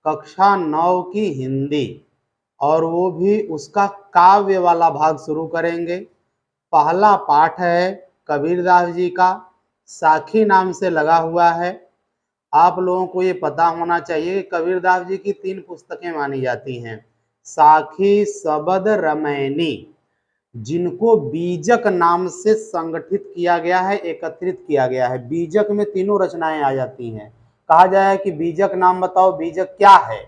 कक्षा 9 की हिंदी, और वो भी उसका काव्य वाला भाग शुरू करेंगे। पहला पाठ है कबीरदास जी का, साखी नाम से लगा हुआ है। आप लोगों को ये पता होना चाहिए कि कबीरदास जी की 3 पुस्तकें मानी जाती हैं, साखी, सबद, रामायणी, जिनको बीजक नाम से संगठित किया गया है, एकत्रित किया गया है। बीजक में तीनों रचनाएं आ जाती हैं। कहा जाए कि बीजक नाम बताओ, बीजक क्या है,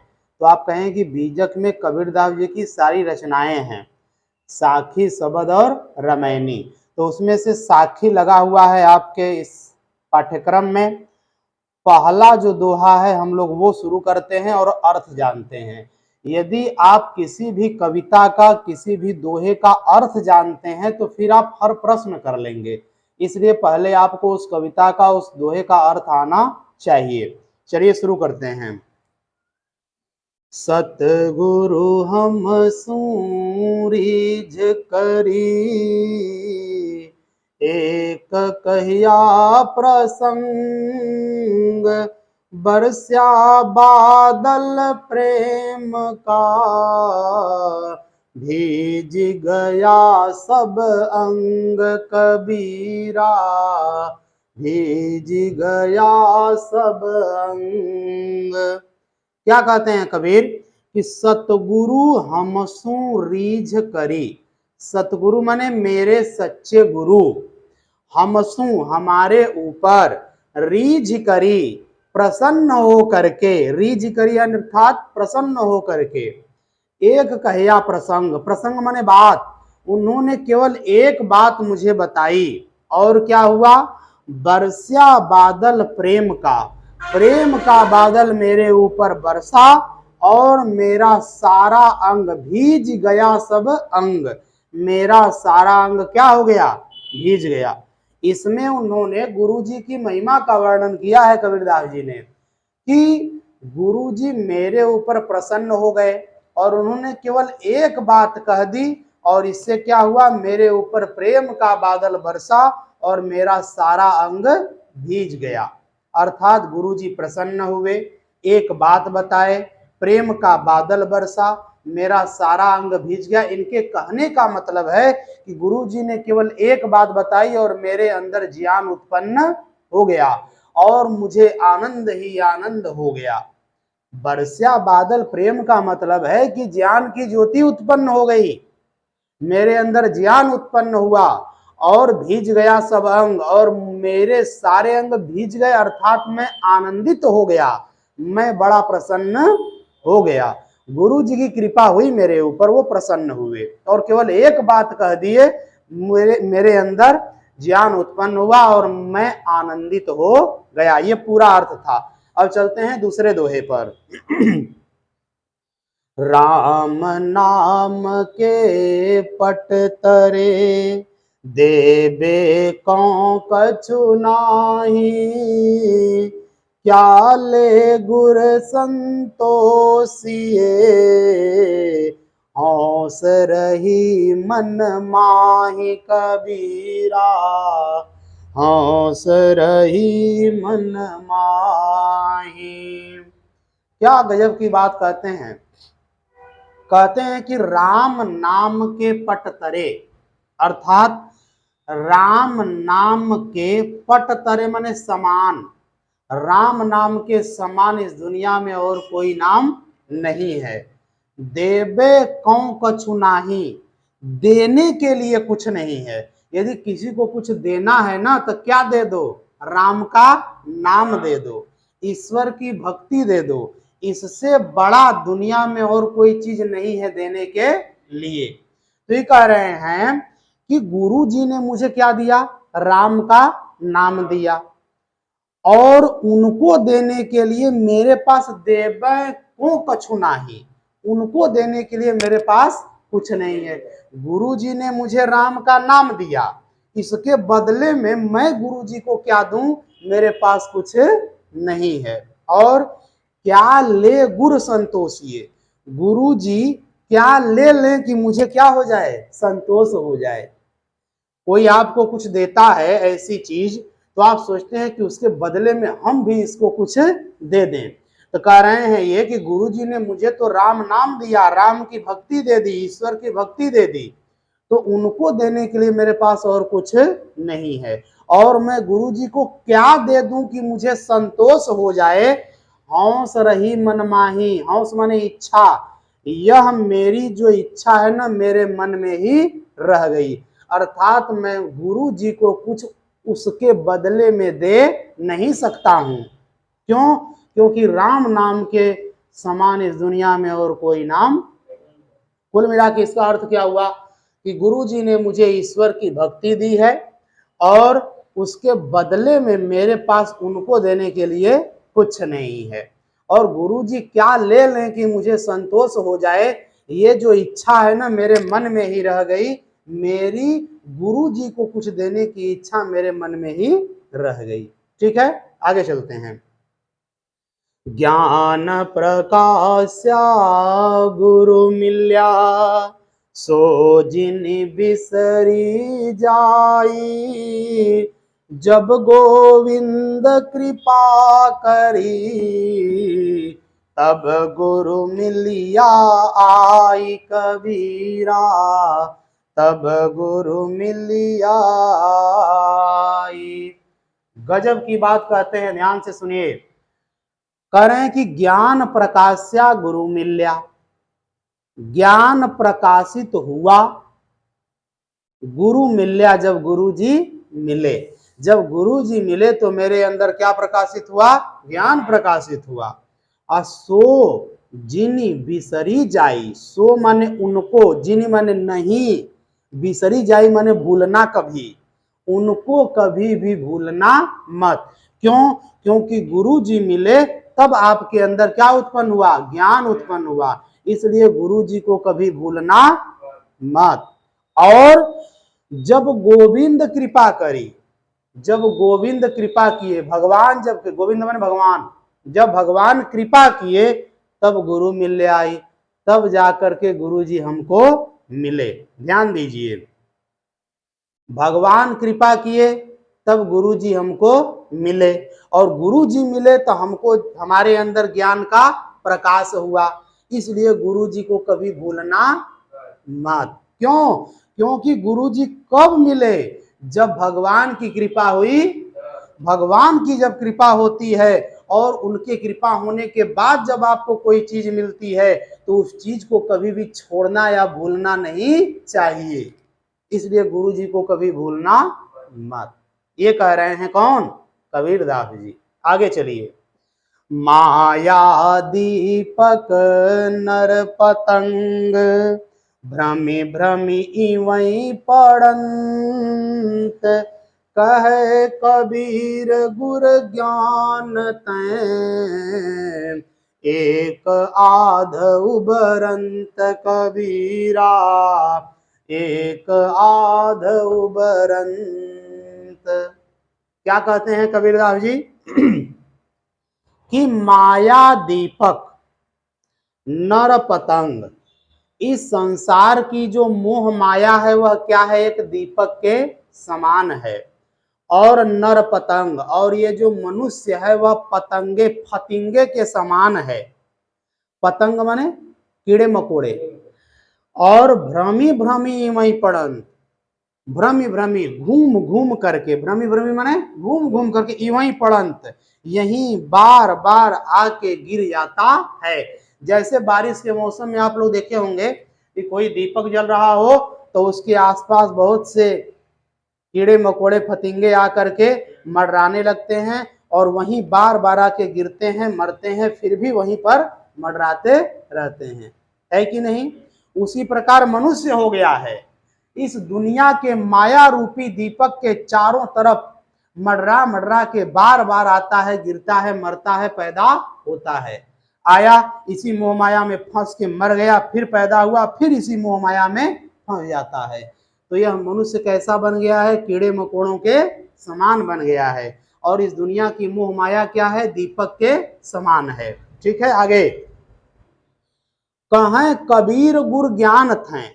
तो आप कहें कि बीजक में कबीरदास जी की सारी रचनाएं हैं, साखी, सबद और रामायणी। तो उसमें से साखी लगा हुआ है आपके इस पाठ्यक्रम में। पहला जो दोहा है हम लोग वो शुरू करते हैं और अर्थ जानते हैं। यदि आप किसी भी कविता का, किसी भी दोहे का अर्थ जानते हैं तो फिर आप हर प्रश्न कर लेंगे। इसलिए पहले आपको उस कविता का, उस दोहे का अर्थ आना चाहिए। चलिए शुरू करते हैं। सतगुरु हम सूरीझ करी, एक कहिया प्रसंग, बरस्या बादल प्रेम का, भीज गया सब अंग कबीरा, भीज गया सब अंग। क्या कहते हैं कबीर कि सतगुरु हमसू रीझ करी। सतगुरु माने मेरे सच्चे गुरु, हमसू हमारे ऊपर, रीझ करी प्रसन्न हो करके, रीझ करी अर्थात प्रसन्न हो करके, एक कहिया प्रसंग, प्रसंग माने बात, उन्होंने केवल एक बात मुझे बताई। और क्या हुआ? बरस्या बादल प्रेम का, प्रेम का बादल मेरे ऊपर बरसा और मेरा सारा अंग भीज गया, सब अंग, मेरा सारा अंग क्या हो गया? भीज गया। इसमें उन्होंने गुरुजी की महिमा का वर्णन किया है कबीरदास जी ने कि गुरुजी मेरे ऊपर प्रसन्न हो गए और उन्होंने केवल एक बात कह दी और इससे क्या हुआ? मेरे ऊपर प्रेम का बादल बरसा और मेरा सारा अंग भीज गया। अर्थात गुरुजी प्रसन्न हुए, एक बात बताए, प्रेम का बादल बरसा, मेरा सारा अंग भीज गया। इनके कहने का मतलब है कि गुरुजी ने केवल एक बात बताई और मेरे अंदर ज्ञान उत्पन्न हो गया और मुझे आनंद ही आनंद हो गया। बरस्या बादल प्रेम का मतलब है कि ज्ञान की ज्योति उत्पन्न हो गई, मेरे अंदर ज्ञान उत्पन्न हुआ और भीज गया सब अंग, और मेरे सारे अंग भीज गए अर्थात मैं आनंदित हो गया, मैं बड़ा प्रसन्न हो गया। गुरु जी की कृपा हुई मेरे ऊपर, वो प्रसन्न हुए और केवल एक बात कह दिए, मेरे अंदर ज्ञान उत्पन्न हुआ और मैं आनंदित हो गया। ये पूरा अर्थ था। अब चलते हैं दूसरे दोहे पर। राम नाम के पट तरे, देबे कौन कछु नाही, क्या ले गुर संतोषिए, हौस रही मन माहि कबीरा, हौस रही मन माहि। क्या गजब की बात कहते हैं। कहते हैं कि राम नाम के पट तरे, अर्थात राम नाम के पट तरे माने समान, राम नाम के समान इस दुनिया में और कोई नाम नहीं है। देबे कौन कछु नाही, देने के लिए कुछ नहीं है। यदि किसी को कुछ देना है ना तो क्या दे दो? राम का नाम दे दो, ईश्वर की भक्ति दे दो। इससे बड़ा दुनिया में और कोई चीज नहीं है देने के लिए। तो ये कह रहे हैं कि गुरु जी ने मुझे क्या दिया? राम का नाम दिया, और उनको देने के लिए मेरे पास देबे को कछु नाही, उनको देने के लिए मेरे पास कुछ नहीं है। गुरु जी ने मुझे राम का नाम दिया, इसके बदले में मैं गुरु जी को क्या दूं? मेरे पास कुछ नहीं है। और क्या ले गुर संतोषिए, गुरु जी क्या ले लें कि मुझे क्या हो जाए? संतोष हो जाए। कोई आपको कुछ देता है ऐसी चीज तो आप सोचते हैं कि उसके बदले में हम भी इसको कुछ दे दें। तो कह रहे हैं ये कि गुरु जी ने मुझे तो राम नाम दिया, राम की भक्ति दे दी, ईश्वर की भक्ति दे दी, तो उनको देने के लिए मेरे पास और कुछ नहीं है। और मैं गुरु जी को क्या दे दूं कि मुझे संतोष हो जाए। हौस रही मन माही, हौस माने इच्छा, यह मेरी जो इच्छा है ना मेरे मन में ही रह गई। अर्थात मैं गुरु जी को कुछ उसके बदले में दे नहीं सकता हूं। क्यों? क्योंकि राम नाम के समान इस दुनिया में और कोई नाम। कुल मिला के इसका अर्थ क्या हुआ कि गुरु जी ने मुझे ईश्वर की भक्ति दी है और उसके बदले में मेरे पास उनको देने के लिए कुछ नहीं है। और गुरु जी क्या ले लें कि मुझे संतोष हो जाए, ये जो इच्छा है ना मेरे मन में ही रह गई। मेरी गुरु जी को कुछ देने की इच्छा मेरे मन में ही रह गई। ठीक है, आगे चलते हैं। ज्ञान प्रकाश्या गुरु मिल्या, सो जिन बिसरी जाई। जब गोविंद कृपा करी, तब गुरु मिलिया आई कबीरा, तब गुरु मिलिया आई। गजब की बात कहते हैं, ध्यान से सुनिए। कह रहे हैं कि ज्ञान प्रकाश्या गुरु मिल्या, ज्ञान प्रकाशित हुआ, गुरु मिल्या, जब गुरु जी मिले। जब गुरु जी मिले तो मेरे अंदर क्या प्रकाशित हुआ? ज्ञान प्रकाशित हुआ। सो जिनी बिसरी जाई, सो माने उनको, जिनी माने नहीं, बिसरी जाई माने भूलना कभी, उनको कभी भी भूलना मत। क्यों? क्योंकि गुरु जी मिले तब आपके अंदर क्या उत्पन्न हुआ? ज्ञान उत्पन्न हुआ। इसलिए गुरु जी को कभी भूलना मत। और जब गोविंद कृपा करी, जब गोविंद कृपा किए, भगवान, जब गोविंद माने भगवान, जब भगवान कृपा किए तब गुरु मिलने आई, तब जाकर के गुरु जी हमको मिले। ध्यान दीजिए, भगवान कृपा किए तब गुरु जी हमको मिले, और गुरु जी मिले तो हमको, हमारे अंदर ज्ञान का प्रकाश हुआ। इसलिए गुरु जी को कभी भूलना मत। क्यों? क्योंकि गुरु जी कब मिले? जब भगवान की कृपा हुई। भगवान की जब कृपा होती है और उनके कृपा होने के बाद जब आपको कोई चीज मिलती है तो उस चीज को कभी भी छोड़ना या भूलना नहीं चाहिए। इसलिए गुरु जी को कभी भूलना मत। ये कह रहे हैं कौन? कबीरदास जी। आगे चलिए। माया दीपक नर पतंग, भ्रमि भ्रमि इवै पड़ंत। कहे कबीर गुर ज्ञान तैं, एक आध उबरंत कबीरा, एक आध उबरंत। क्या कहते हैं कबीरदास जी? कि माया दीपक नर पतंग, इस संसार की जो मोह माया है वह क्या है? एक दीपक के समान है। और नर पतंग, और ये जो मनुष्य है वह पतंगे, फतिंगे के समान है। पतंग माने कीड़े मकोड़े। और भ्रमी भ्रमी मई पड़न, भ्रमी भ्रमी घूम घूम करके, भ्रमी भ्रमी माने घूम घूम करके, इवई पड़ंत, यहीं बार बार आके गिर जाता है। जैसे बारिश के मौसम में आप लोग देखे होंगे कि कोई दीपक जल रहा हो तो उसके आसपास बहुत से कीड़े मकोड़े फतिंगे आकर के मडराने लगते हैं और वहीं बार बार आके गिरते हैं, मरते हैं, फिर भी वहीं पर मडराते रहते हैं, है कि नहीं? उसी प्रकार मनुष्य हो गया है। इस दुनिया के माया रूपी दीपक के चारों तरफ मडरा मडरा के बार बार आता है, गिरता है, मरता है, पैदा होता है। आया, इसी मोह माया में फंस के मर गया, फिर पैदा हुआ, फिर इसी मोह माया में फंस जाता है। तो यह मनुष्य कैसा बन गया है? कीड़े मकोड़ों के समान बन गया है। और इस दुनिया की मोह माया क्या है? दीपक के समान है। ठीक है, आगे। कहें कबीर गुर ज्ञान थे,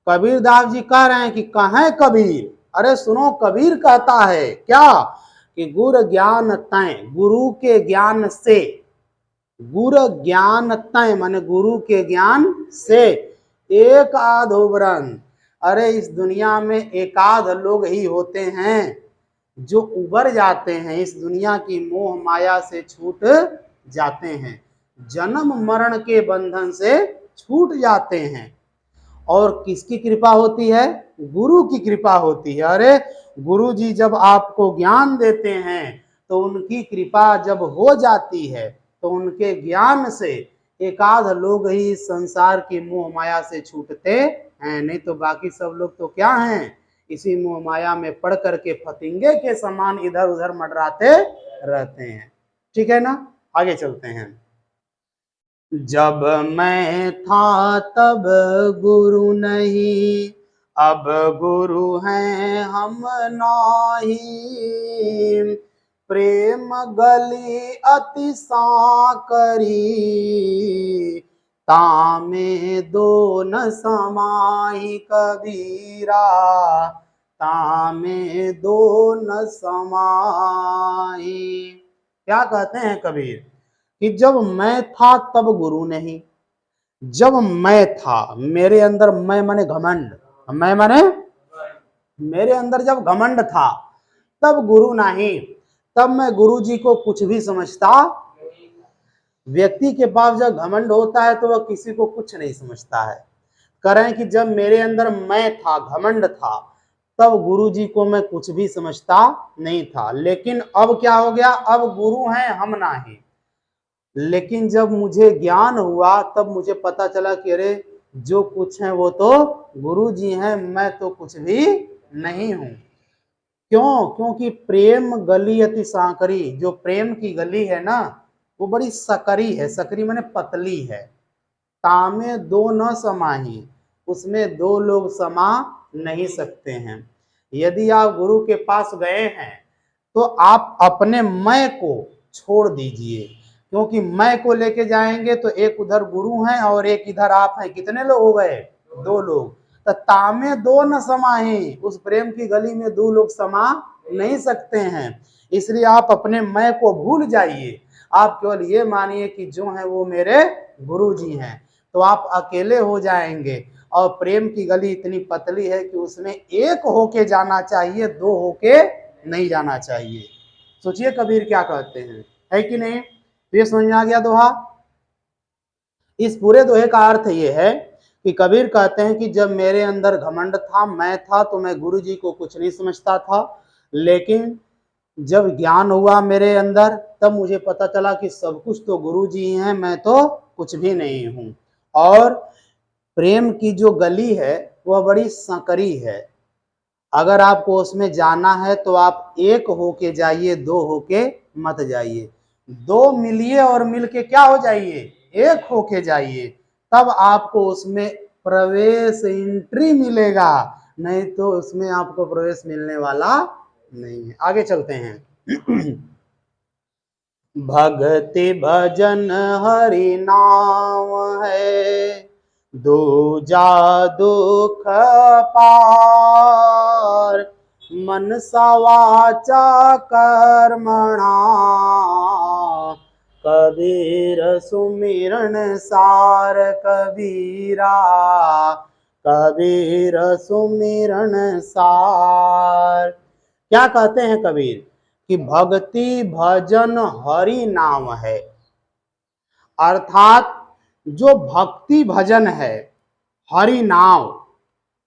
कबीरदास जी कह रहे हैं कि कहें कबीर, अरे सुनो, कबीर कहता है क्या? कि गुर ज्ञान तैं, गुरु के ज्ञान से, गुरु ज्ञान तय माने गुरु के ज्ञान से एक आध उबरन। अरे इस दुनिया में एकाध लोग ही होते हैं जो उबर जाते हैं, इस दुनिया की मोह माया से छूट जाते हैं, जन्म मरण के बंधन से छूट जाते हैं। और किसकी कृपा होती है? गुरु की कृपा होती है। अरे गुरु जी जब आपको ज्ञान देते हैं तो उनकी कृपा जब हो जाती है तो उनके ज्ञान से एकाध लोग ही संसार की मोह माया से छूटते हैं, नहीं तो बाकी सब लोग तो क्या हैं, इसी मोह माया में पड़ करके फतिंगे के समान इधर उधर मंडराते रहते हैं। ठीक है ना, आगे चलते हैं। जब मैं था तब गुरु नहीं, अब गुरु हैं हम नाही, प्रेम गली अति साकरी, तामे दो न समाही कबीरा, तामे दो न समाही। क्या कहते हैं कबीर कि जब मैं था तब गुरु नहीं। जब मैं था, मेरे अंदर मैं माने घमंड, मैं माने मेरे अंदर जब घमंड था तब गुरु नहीं, तब मैं गुरु जी को कुछ भी समझता। व्यक्ति के पास जब घमंड होता है तो वह किसी को कुछ नहीं समझता है। करें कि जब मेरे अंदर मैं था, घमंड था, तब गुरु जी को मैं कुछ भी समझता नहीं था। लेकिन अब क्या हो गया, अब गुरु हैं हम नहीं। लेकिन जब मुझे ज्ञान हुआ तब मुझे पता चला कि अरे जो कुछ है वो तो गुरु जी हैं, मैं तो कुछ भी नहीं हूं। क्यों? क्योंकि प्रेम गली अति सांकरी, जो प्रेम की गली है ना वो बड़ी सकरी है, सकरी माने पतली है। तामे दो न समाही, उसमें दो लोग समा नहीं सकते हैं। यदि आप गुरु के पास गए हैं तो आप अपने मैं को छोड़ दीजिए, क्योंकि मैं को लेके जाएंगे तो एक उधर गुरु हैं और एक इधर आप हैं, कितने लोग हो गए? दो लोग। तो तामे दो न समाही, उस प्रेम की गली में दो लोग समा नहीं सकते हैं। इसलिए आप अपने मैं को भूल जाइए, आप केवल ये मानिए कि जो है वो मेरे गुरु जी हैं, तो आप अकेले हो जाएंगे। और प्रेम की गली इतनी पतली है कि उसमें एक होके जाना चाहिए, दो होके नहीं जाना चाहिए। सोचिए कबीर क्या कहते हैं, है कि नहीं? तो ये समझ में आ गया दोहा। इस पूरे दोहे का अर्थ ये है कि कबीर कहते हैं कि जब मेरे अंदर घमंड था, मैं था, तो मैं गुरु जी को कुछ नहीं समझता था। लेकिन जब ज्ञान हुआ मेरे अंदर तब मुझे पता चला कि सब कुछ तो गुरु जी हैं, मैं तो कुछ भी नहीं हूं। और प्रेम की जो गली है वह बड़ी संकरी है। अगर आपको उसमें जाना है तो आप एक होके जाइए, दो होके मत जाइए। दो मिलिए और मिलके क्या हो जाइए? एक होके जाइए, तब आपको उसमें प्रवेश, एंट्री मिलेगा, नहीं तो उसमें आपको प्रवेश मिलने वाला नहीं है। आगे चलते हैं। भक्ति भजन हरि नाम है, दूजा दुख पार, मनसा वाचा कर्मणा, कबीर सुमिरन सार कबीरा, कबीर सुमिरन सार। क्या कहते हैं कबीर कि भक्ति भजन हरि नाम है, अर्थात जो भक्ति भजन है, हरि नाम,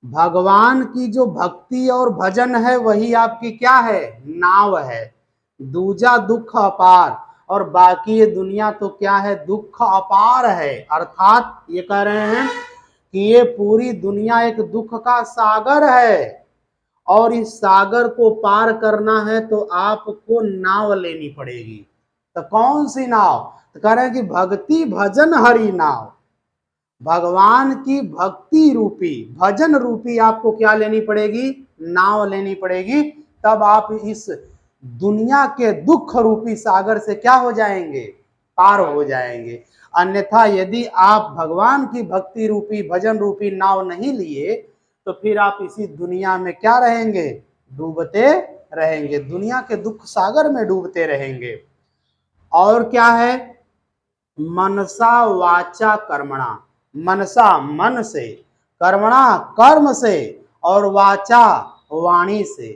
भगवान की जो भक्ति और भजन है वही आपकी क्या है? नाव है। दूजा दुख अपार, और बाकी ये दुनिया तो क्या है? दुख अपार है। अर्थात ये कह रहे हैं कि ये पूरी दुनिया एक दुख का सागर है, और इस सागर को पार करना है तो आपको नाव लेनी पड़ेगी। तो कौन सी नाव? तो कह रहे हैं कि भक्ति भजन हरि नाव, भगवान की भक्ति रूपी, भजन रूपी आपको क्या लेनी पड़ेगी? नाव लेनी पड़ेगी। तब आप इस दुनिया के दुख रूपी सागर से क्या हो जाएंगे? पार हो जाएंगे। अन्यथा यदि आप भगवान की भक्ति रूपी, भजन रूपी नाव नहीं लिए तो फिर आप इसी दुनिया में क्या रहेंगे? डूबते रहेंगे, दुनिया के दुख सागर में डूबते रहेंगे। और क्या है मनसा वाचा कर्मणा, मनसा मन से, कर्मणा कर्म से, और वाचा वाणी से,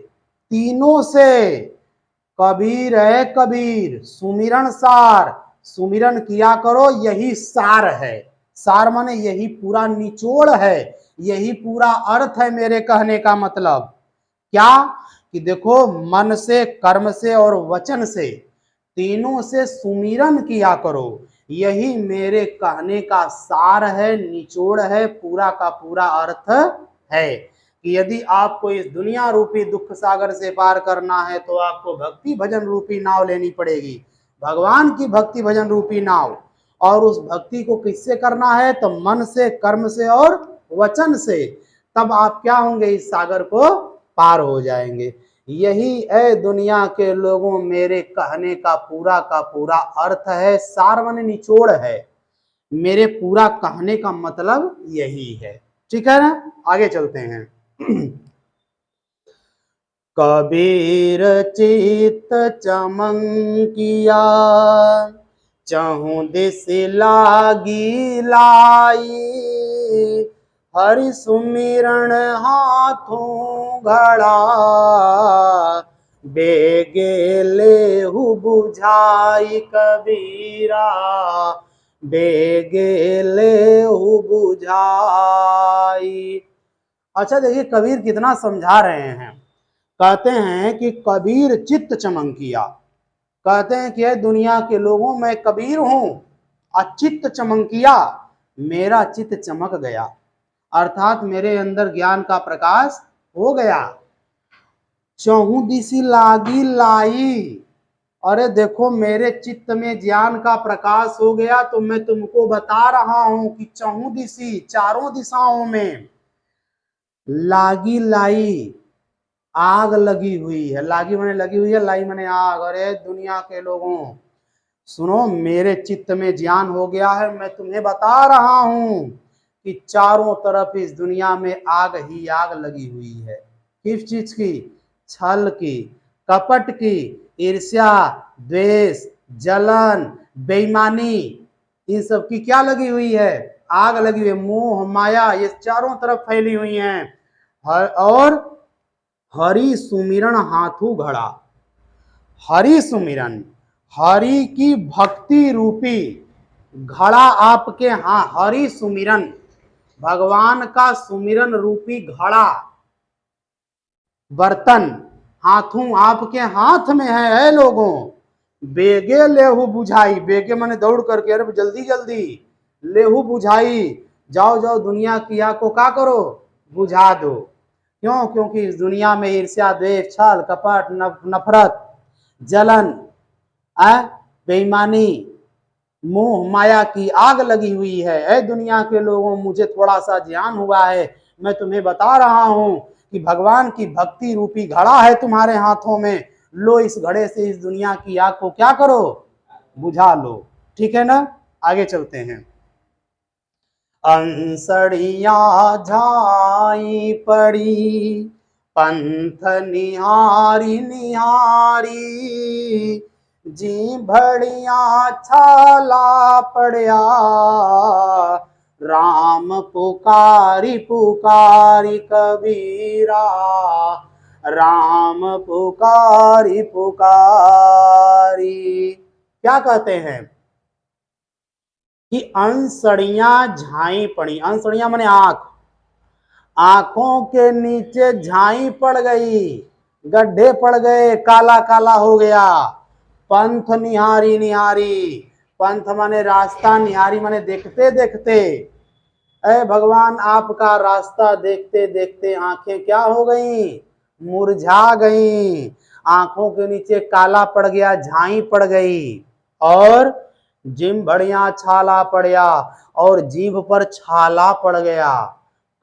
तीनों से। कबीर है कबीर, सुमिरन सार, सुमिरन किया करो, यही सार है। सार माने यही पूरा निचोड़ है, यही पूरा अर्थ है मेरे कहने का मतलब। क्या कि देखो, मन से, कर्म से और वचन से, तीनों से सुमिरन किया करो, यही मेरे कहने का सार है, निचोड़ है, पूरा का पूरा अर्थ है। कि यदि आपको इस दुनिया रूपी दुख सागर से पार करना है तो आपको भक्ति भजन रूपी नाव लेनी पड़ेगी, भगवान की भक्ति भजन रूपी नाव। और उस भक्ति को किससे करना है? तो मन से, कर्म से और वचन से। तब आप क्या होंगे? इस सागर को पार हो जाएंगे। यही है दुनिया के लोगों मेरे कहने का पूरा अर्थ है, सार माने निचोड़ है। मेरे पूरा कहने का मतलब यही है। ठीक है ना? आगे चलते हैं। कबीर चित चमंकिया, चहु दिस लागी लाई, हरि सुमिरण हाथों घड़ा, बेगे लेहु बुझाई कबीरा, बेगे लेहु बुझाई। अच्छा देखिए, कबीर कितना समझा रहे हैं। कहते हैं कि कबीर चित्त चमंकिया, कहते हैं कि दुनिया के लोगों में कबीर हूं, अचित्त चमंकिया, मेरा चित्त चमक गया, अर्थात मेरे अंदर ज्ञान का प्रकाश हो गया। चहु दिसी लागी लाई, अरे देखो मेरे चित्त में ज्ञान का प्रकाश हो गया, तो मैं तुमको बता रहा हूं कि चहु दिसी, चारों दिशाओं में, लागी लाई, आग लगी हुई है। लागी माने लगी हुई है, लाई माने आग। अरे दुनिया के लोगों सुनो, मेरे चित्त में ज्ञान हो गया है, मैं तुम्हें बता रहा हूं कि चारों तरफ इस दुनिया में आग ही आग लगी हुई है। किस चीज की? छल की, कपट की, ईर्ष्या, द्वेष, जलन, बेईमानी, इन सब की क्या लगी हुई है? आग लगी हुई है। मोह माया ये चारों तरफ फैली हुई हैं। और हरि सुमिरन हाथू घड़ा, हरि सुमिरन, हरि की भक्ति रूपी घड़ा आपके, हाँ हरि सुमिरन, भगवान का सुमिरन रूपी घड़ा, बर्तन, हाथों आपके हाथ में है लोगों। बेगे लेहु बुझाई, बेगे माने दौड़ करके, अरे जल्दी जल्दी, लेहु बुझाई, जाओ जाओ दुनिया की आग को क्या करो? बुझा दो। क्यों? क्योंकि इस दुनिया में ईर्ष्या, द्वेष, छल, कपट, नफरत, जलन, बेईमानी, मोह माया की आग लगी हुई है। ऐ दुनिया के लोगों, मुझे थोड़ा सा ज्ञान हुआ है, मैं तुम्हें बता रहा हूं कि भगवान की भक्ति रूपी घड़ा है तुम्हारे हाथों में, लो इस घड़े से इस दुनिया की आग को क्या करो? बुझा लो। ठीक है ना? आगे चलते हैं। अंसड़िया झाई पड़ी, पंथ निहारी निहारी, जी भड़िया छाला पड़या, राम पुकारी पुकारी कबीरा, राम पुकारी पुकारी। क्या कहते हैं कि अंसड़ियां झाई पड़ी, अंसड़ियां माने आंख, आंखों के नीचे झाई पड़ गई, गड्ढे पड़ गए, काला काला हो गया। पंथ निहारी निहारी, पंथ माने रास्ता, निहारी माने देखते देखते। अरे भगवान आपका रास्ता देखते देखते आंखें क्या हो गई? मुरझा गई, आंखों के नीचे काला पड़ गया, झाई पड़ गई। और जिम बढ़िया छाला पड़या, और जीभ पर छाला पड़ गया।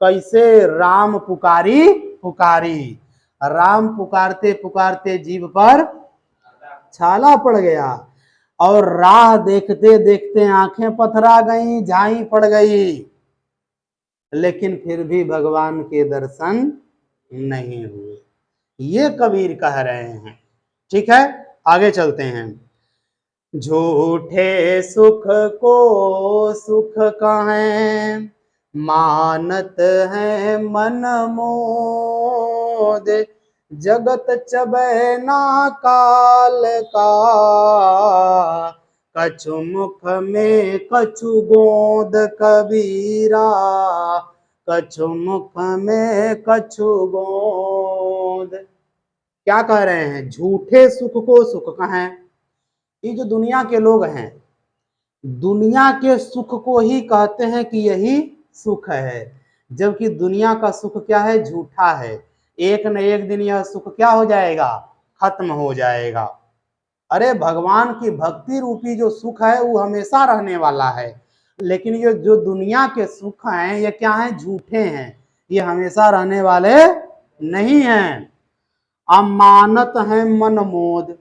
कैसे? राम पुकारी पुकारी, राम पुकारते पुकारते जीभ पर छाला पड़ गया, और राह देखते देखते आंखें पथरा गई, झाई पड़ गई, लेकिन फिर भी भगवान के दर्शन नहीं हुए। ये कबीर कह रहे हैं। ठीक है, आगे चलते हैं। झूठे सुख को सुख कहें, मानत है मन मोद। जगत चबै ना काल का, कछु मुख में कछु गोद कबीरा, कछु मुख में कछु गोद। क्या कह रहे हैं? झूठे सुख को सुख कहें। ये जो दुनिया के लोग हैं, दुनिया के सुख को ही कहते हैं कि यही सुख है, जबकि दुनिया का सुख क्या है? झूठा है। एक न एक दिन यह सुख क्या हो जाएगा? खत्म हो जाएगा। अरे भगवान की भक्ति रूपी जो सुख है वो हमेशा रहने वाला है, लेकिन ये जो दुनिया के सुख हैं ये क्या हैं? झूठे हैं, ये हमेशा रहने वाले नहीं हैं। अमानत है मन मोद,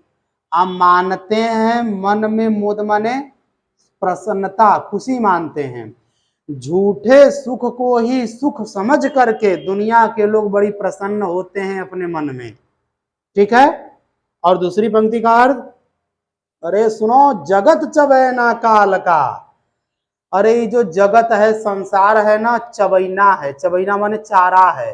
अमानते हैं मन में, मोद माने प्रसन्नता, खुशी मानते हैं। झूठे सुख को ही सुख समझ करके दुनिया के लोग बड़ी प्रसन्न होते हैं अपने मन में। ठीक है। और दूसरी पंक्ति का अर्थ, अरे सुनो, जगत चबैना काल का। अरे ये जो जगत है, संसार है ना, चबैना है। चबैना माने चारा है।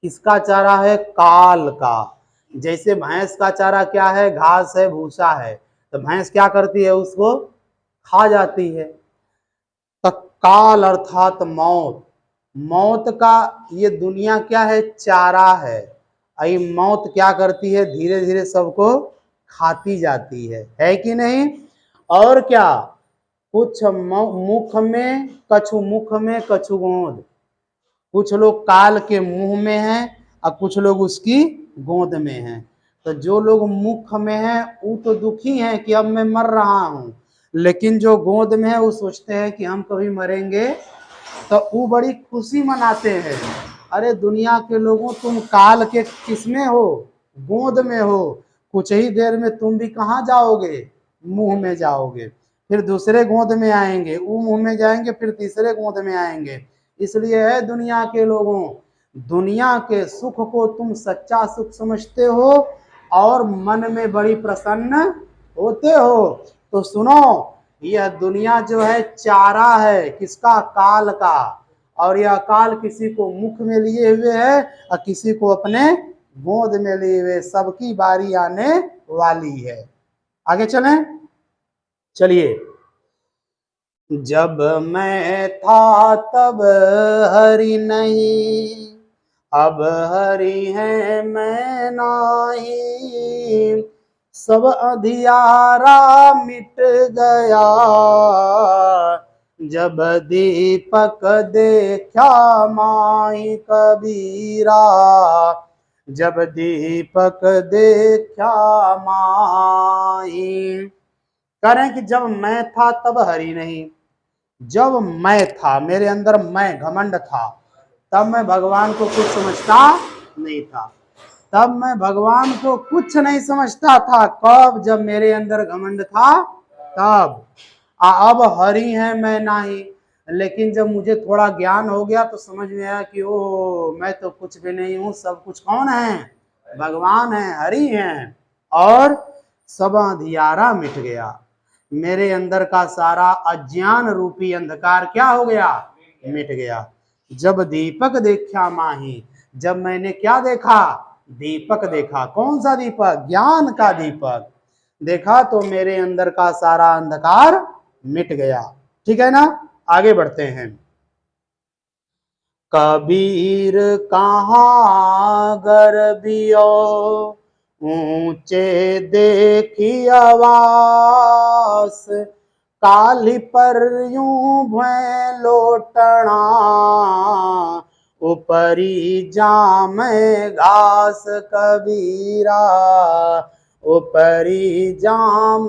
किसका चारा है? काल का। जैसे भैंस का चारा क्या है? घास है, भूसा है। तो भैंस क्या करती है? उसको खा जाती है। तो काल अर्थात मौत, मौत का ये दुनिया क्या है? चारा है। आई मौत क्या करती है? धीरे धीरे सबको खाती जाती है कि नहीं? और क्या? कुछ मुख में कछु मुख में कछु गोद। कुछ लोग काल के मुंह में हैं और कुछ लोग उसकी गोद में हैं। तो जो लोग मुख में हैं वो तो दुखी हैं कि अब मैं मर रहा हूँ, लेकिन जो गोद में है वो सोचते हैं कि हम कभी मरेंगे, तो वो बड़ी खुशी मनाते हैं। अरे दुनिया के लोगों, तुम काल के किसमें हो? गोद में हो। कुछ ही देर में तुम भी कहाँ जाओगे? मुंह में जाओगे, फिर दूसरे गोद में आएंगे, वो मुंह में जाएंगे, फिर तीसरे गोद में आएंगे। इसलिए है दुनिया के लोगों, दुनिया के सुख को तुम सच्चा सुख समझते हो और मन में बड़ी प्रसन्न होते हो। तो सुनो, यह दुनिया जो है चारा है। किसका? काल का। और यह काल किसी को मुख में लिए हुए है और किसी को अपने गोद में लिए हुए। सबकी बारी आने वाली है। आगे चलें, चलिए। जब मैं था तब हरि नहीं, अब हरि है मैं नाही। सब अंधियारा मिट गया, जब दीपक देखा माही कबीरा। जब दीपक देखा माही। कह रहे हैं कि जब मैं था तब हरि नहीं। जब मैं था, मेरे अंदर मैं घमंड था, तब मैं भगवान को कुछ समझता नहीं था। तब मैं भगवान को कुछ नहीं समझता था। कब? जब मेरे अंदर घमंड था तब। अब हरि है मैं नाही। लेकिन जब मुझे थोड़ा ज्ञान हो गया तो समझ में आया कि ओ, मैं तो कुछ भी नहीं हूँ, सब कुछ कौन है? भगवान है, हरि है। और सब अंधियारा मिट गया। मेरे अंदर का सारा अज्ञान रूपी अंधकार क्या हो गया? मिट गया। जब दीपक देखा माही, जब मैंने क्या देखा? दीपक देखा। कौन सा दीपक? ज्ञान का दीपक देखा, तो मेरे अंदर का सारा अंधकार मिट गया। ठीक है ना? आगे बढ़ते हैं। कबीर कहाँ गर्बियो, ऊंचे देखी आवास। काली पर यूं भय लोटना, ऊपरी जाम घास कबीरा। ऊपरी जाम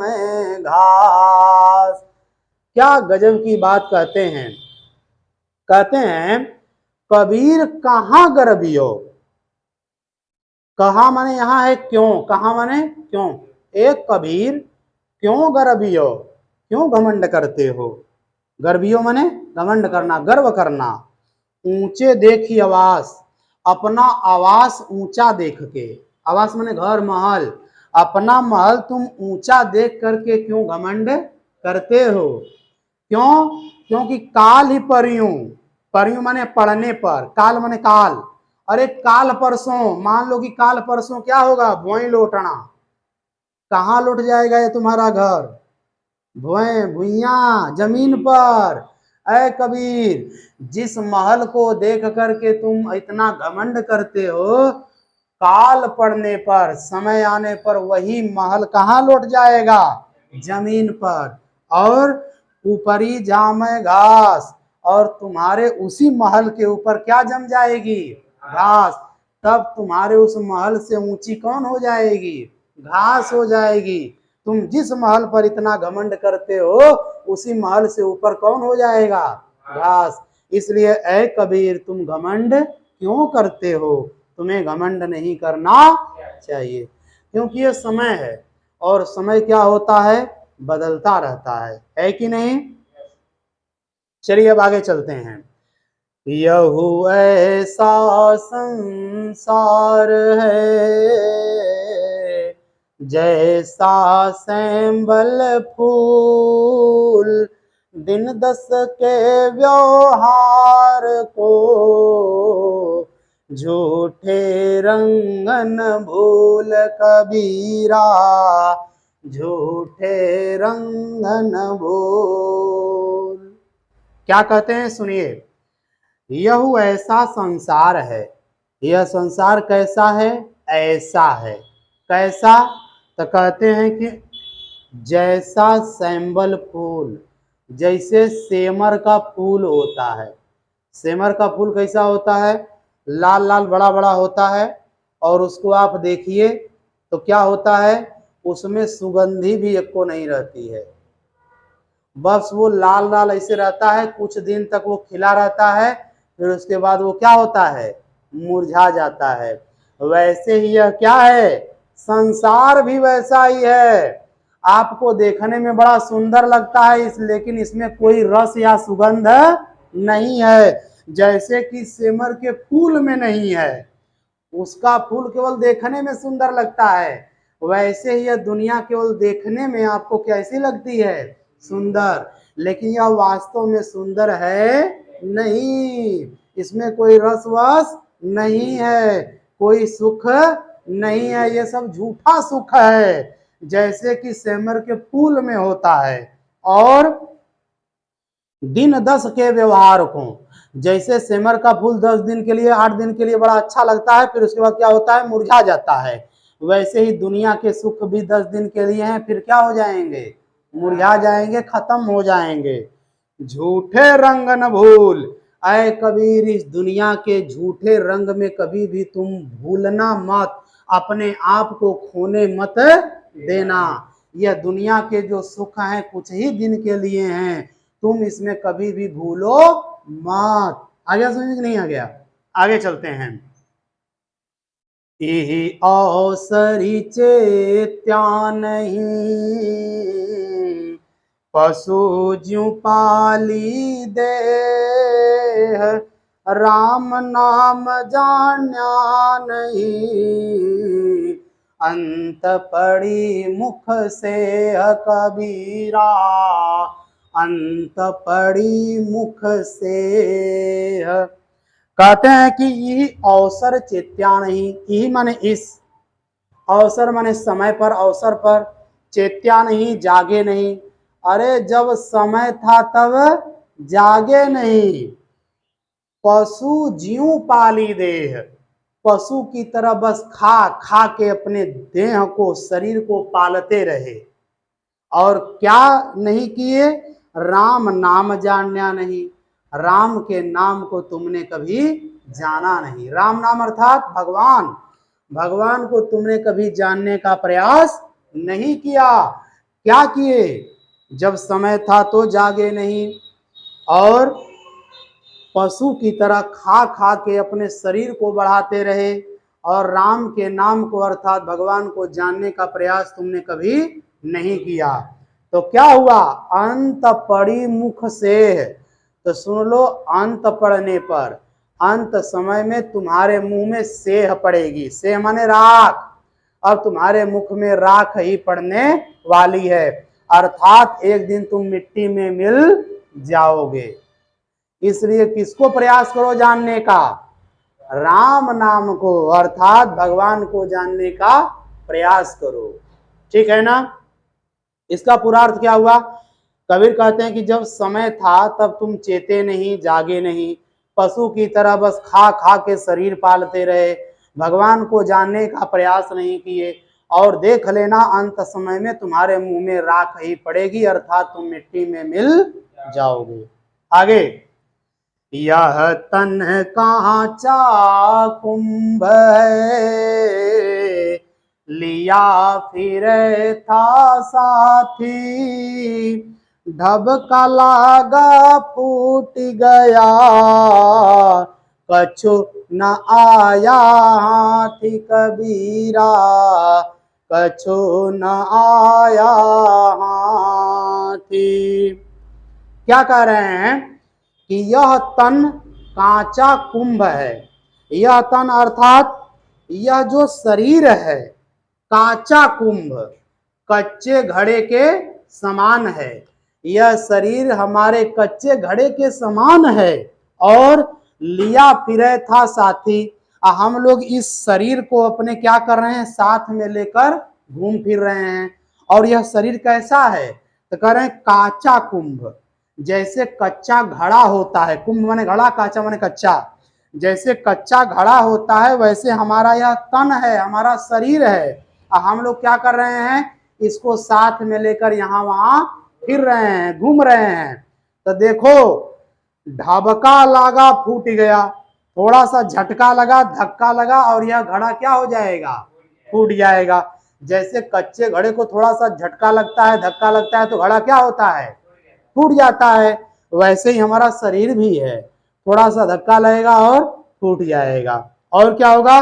घास। क्या गजब की बात कहते हैं। कहते हैं कबीर कहाँ गर्बियो। कहा माने यहाँ है क्यों, कहा माने क्यों। एक कबीर क्यों गर्बियो, क्यों घमंड करते हो। गर्बियो माने घमंड करना, गर्व करना। ऊंचे देखी आवास, अपना आवास ऊंचा देख के। आवास माने घर महल। अपना महल तुम ऊंचा देख करके क्यों घमंड करते हो? क्यों? क्योंकि काल ही परियों, परियों माने पढ़ने पर, काल माने काल। अरे काल परसों, मान लो कि काल परसों क्या होगा? भुआई लौटना। कहाँ लौट जाएगा ये तुम्हारा घर? भुएं, भुइया, जमीन पर। ऐ कबीर, जिस महल को देख करके तुम इतना घमंड करते हो, काल पड़ने पर, समय आने पर वही महल कहाँ लौट जाएगा? जमीन पर। और ऊपरी जामे घास, और तुम्हारे उसी महल के ऊपर क्या जम जाएगी? घास। तब तुम्हारे उस महल से ऊंची कौन हो जाएगी? घास हो जाएगी। तुम जिस महल पर इतना घमंड करते हो, उसी महल से ऊपर कौन हो जाएगा? घास। इसलिए ऐ कबीर, तुम घमंड क्यों करते हो? तुम्हें घमंड नहीं करना चाहिए, क्योंकि ये समय है, और समय क्या होता है? बदलता रहता है कि नहीं? चलिए अब आगे चलते हैं। यहू ऐसा संसार है, जैसा सैंबल फूल, दिन दस के व्यवहार को झूठे रंगन भूल कबीरा, झूठे रंगन भूल। क्या कहते हैं? सुनिए। यह ऐसा संसार है। यह संसार कैसा है? ऐसा है। कैसा? तो कहते हैं कि जैसा सैंबल फूल, जैसे सेमर का फूल होता है। सेमर का फूल कैसा होता है? लाल लाल बड़ा बड़ा होता है, और उसको आप देखिए तो क्या होता है? उसमें सुगंधी भी एक को नहीं रहती है, बस वो लाल लाल ऐसे रहता है। कुछ दिन तक वो खिला रहता है, फिर उसके बाद वो क्या होता है? मुरझा जाता है। वैसे ही यह क्या है? संसार भी वैसा ही है। आपको देखने में बड़ा सुंदर लगता है लेकिन इसमें कोई रस या सुगंध नहीं है। जैसे कि सेमर के फूल में नहीं है, उसका फूल केवल देखने में सुंदर लगता है, वैसे ही यह दुनिया केवल देखने में आपको कैसी लगती है? सुंदर। लेकिन यह वास्तव में सुंदर है नहीं। इसमें कोई रस वस नहीं है, कोई सुख नहीं है। ये सब झूठा सुख है, जैसे कि सेमर के फूल में होता है। और दिन दस के व्यवहार को, जैसे सेमर का फूल 10 दिन के लिए, 8 दिन के लिए बड़ा अच्छा लगता है, फिर उसके बाद क्या होता है? मुरझा जाता है। वैसे ही दुनिया के सुख भी 10 दिन के लिए हैं, फिर क्या हो जाएंगे? मुरझा जाएंगे, खत्म हो जाएंगे। झूठे रंग न भूल। ऐ कबीर, इस दुनिया के झूठे रंग में कभी भी तुम भूलना मत, अपने आप को खोने मत देना। यह दुनिया के जो सुख हैं कुछ ही दिन के लिए हैं, तुम इसमें कभी भी भूलो मत। आ गया समझ? नहीं आ गया? आगे चलते हैं। यही अवसरी चेत्या नहीं, पशु ज्यों पाली देह, राम नाम जान्या नहीं, अंत पड़ी मुख से कबीरा, अंत पड़ी मुख से। कहते हैं कि यही अवसर चेत्या नहीं। यही माने इस, अवसर माने समय पर, अवसर पर, चेत्या नहीं, जागे नहीं। अरे जब समय था तब जागे नहीं। पशु ज्यों पाली देह, पशु की तरह बस खा खा के अपने देह को, शरीर को पालते रहे, और क्या नहीं किए? राम नाम जानना नहीं। राम के नाम को तुमने कभी जाना नहीं। राम नाम अर्थात भगवान। भगवान को तुमने कभी जानने का प्रयास नहीं किया। क्या किए? जब समय था तो जागे नहीं, और पशु की तरह खा खा के अपने शरीर को बढ़ाते रहे, और राम के नाम को अर्थात भगवान को जानने का प्रयास तुमने कभी नहीं किया। तो क्या हुआ? अंत पड़ी मुख से। तो सुन लो, अंत पड़ने पर, अंत समय में तुम्हारे मुंह में सेह पड़ेगी। सेह माने राख। अब तुम्हारे मुख में राख ही पड़ने वाली है, अर्थात एक दिन तुम मिट्टी में मिल जाओगे। इसलिए किसको प्रयास करो जानने का? राम नाम को, अर्थात भगवान को जानने का प्रयास करो। ठीक है ना? इसका पूरा अर्थ क्या हुआ? कबीर कहते हैं कि जब समय था तब तुम चेते नहीं, जागे नहीं, पशु की तरह बस खा खा के शरीर पालते रहे, भगवान को जानने का प्रयास नहीं किए, और देख लेना अंत समय में तुम्हारे मुंह में राख ही पड़ेगी, अर्थात तुम मिट्टी में मिल जाओगे। आगे, यह तन कांचा कुंभ है, लिया फिर था साथी, ढबका लागा फूट गया, कछु न आया हाथी कबीरा, कछु न आया हाथी। क्या कह रहे हैं कि यह तन कांचा कुंभ है। यह तन अर्थात यह जो शरीर है कांचा कुंभ, कच्चे घड़े के समान है। यह शरीर हमारे कच्चे घड़े के समान है, और लिया फिरे था साथी, हम लोग इस शरीर को अपने क्या कर रहे हैं? साथ में लेकर घूम फिर रहे हैं। और यह शरीर कैसा है? तो कह रहे हैं कांचा कुंभ, जैसे कच्चा घड़ा होता है, कुंभ माने घड़ा, कांचा माने कच्चा, जैसे कच्चा घड़ा होता है वैसे हमारा यह तन है, हमारा शरीर है। हम लोग क्या कर रहे हैं? इसको साथ में लेकर यहाँ वहां फिर रहे हैं, घूम रहे हैं। तो देखो, ढाबका लगा फूट गया, थोड़ा सा झटका लगा, धक्का लगा, और यह घड़ा क्या हो जाएगा? फूट जाएगा। जैसे कच्चे घड़े को थोड़ा सा झटका लगता है, धक्का लगता है, तो घड़ा क्या होता है? फूट जाता है। वैसे ही हमारा शरीर भी है, थोड़ा सा धक्का लगेगा और फूट जाएगा। और क्या होगा?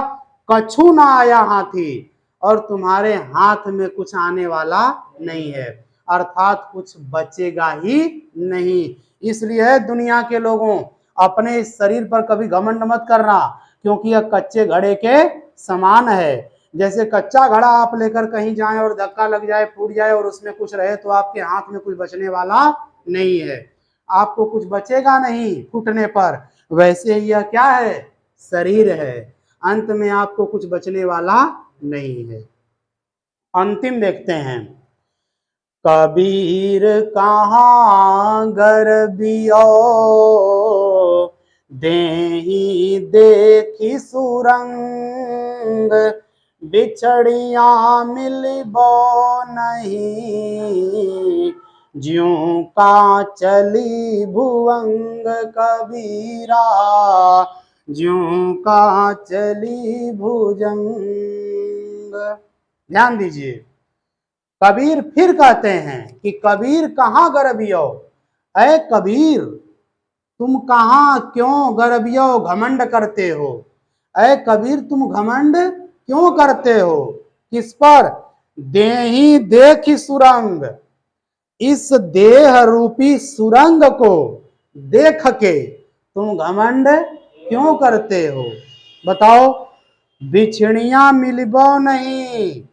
कछु ना आया हाथी, और तुम्हारे हाथ में कुछ आने वाला नहीं है, अर्थात कुछ बचेगा ही नहीं। इसलिए दुनिया के लोगों, अपने इस शरीर पर कभी घमंड मत करना, क्योंकि यह कच्चे घड़े के समान है। जैसे कच्चा घड़ा आप लेकर कहीं जाएं और धक्का लग जाए, फूट जाए और उसमें कुछ रहे, तो आपके हाथ में कुछ बचने वाला नहीं है, आपको कुछ बचेगा नहीं फूटने पर। वैसे ही यह क्या है? शरीर है, अंत में आपको कुछ बचने वाला नहीं है। अंतिम देखते हैं, कबीर कहाँ गर्बियो, देही देखी सुरंग, बिछड़िया मिलबो नहीं, ज्यों का चली भुवंग कबीरा, ज्यों का चली भुजंग। ध्यान दीजिए, कबीर फिर कहते हैं कि कबीर कहाँ गर्बियो, ऐ कबीर तुम कहाँ क्यों गर्बियो, घमंड करते हो? ऐ कबीर तुम घमंड क्यों करते हो? किस पर? देही देखी सुरंग, इस देह रूपी सुरंग को देख के तुम घमंड क्यों करते हो? बताओ। बिछड़िया मिलबो नहीं,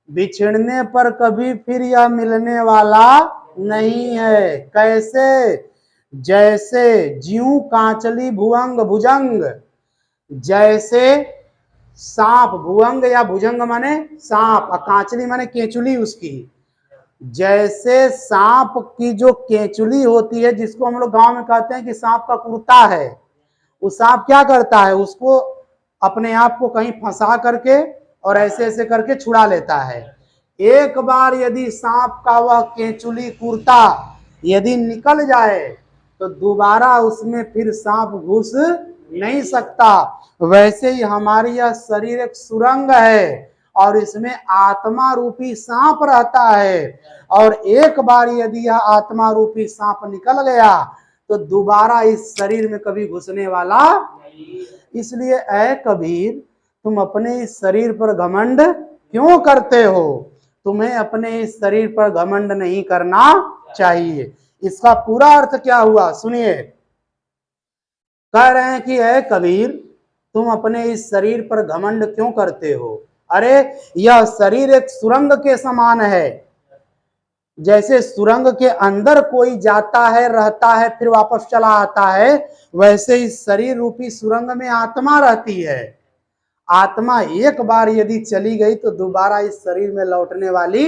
बिछड़ने पर कभी फिर यह मिलने वाला नहीं है। कैसे? जैसे ज्यों कांचली भुवंग, भुजंग, जैसे सांप, भुवंग या भुजंग माने सांप, कांचली माने केंचुली उसकी, जैसे सांप की जो केंचुली होती है, जिसको हम लोग गांव में कहते हैं कि सांप का कुर्ता है, वो सांप क्या करता है? उसको अपने आप को कहीं फंसा करके और ऐसे ऐसे करके छुड़ा लेता है। एक बार यदि सांप का वह केंचुली कुर्ता यदि निकल जाए तो दोबारा उसमें फिर सांप घुस नहीं सकता। वैसे ही हमारी यह शरीर एक सुरंग है, और इसमें आत्मा रूपी सांप रहता है, और एक बार यदि यह आत्मा रूपी सांप निकल गया तो दोबारा इस शरीर में कभी घुसने वाला। इसलिए ऐ कबीर तुम अपने इस शरीर पर घमंड क्यों करते हो? तुम्हें अपने इस शरीर पर घमंड नहीं करना चाहिए। इसका पूरा अर्थ क्या हुआ सुनिए। कह रहे हैं कि ऐ कबीर तुम अपने इस शरीर पर घमंड क्यों करते हो? अरे यह शरीर एक सुरंग के समान है। जैसे सुरंग के अंदर कोई जाता है, रहता है, फिर वापस चला आता है, वैसे ही शरीर रूपी सुरंग में आत्मा रहती है। आत्मा एक बार यदि चली गई तो दोबारा इस शरीर में लौटने वाली।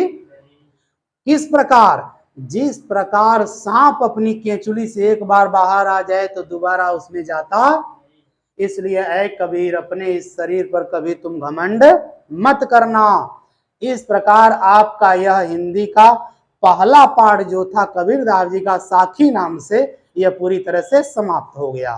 किस प्रकार? जिस प्रकार सांप अपनी केंचुली से एक बार बाहर आ जाए तो दोबारा उसमें जाता। इसलिए ऐ कबीर, अपने इस शरीर पर कभी तुम घमंड मत करना। इस प्रकार आपका यह हिंदी का पहला पाठ जो था कबीरदास जी का साखी नाम से, यह पूरी तरह से समाप्त हो गया।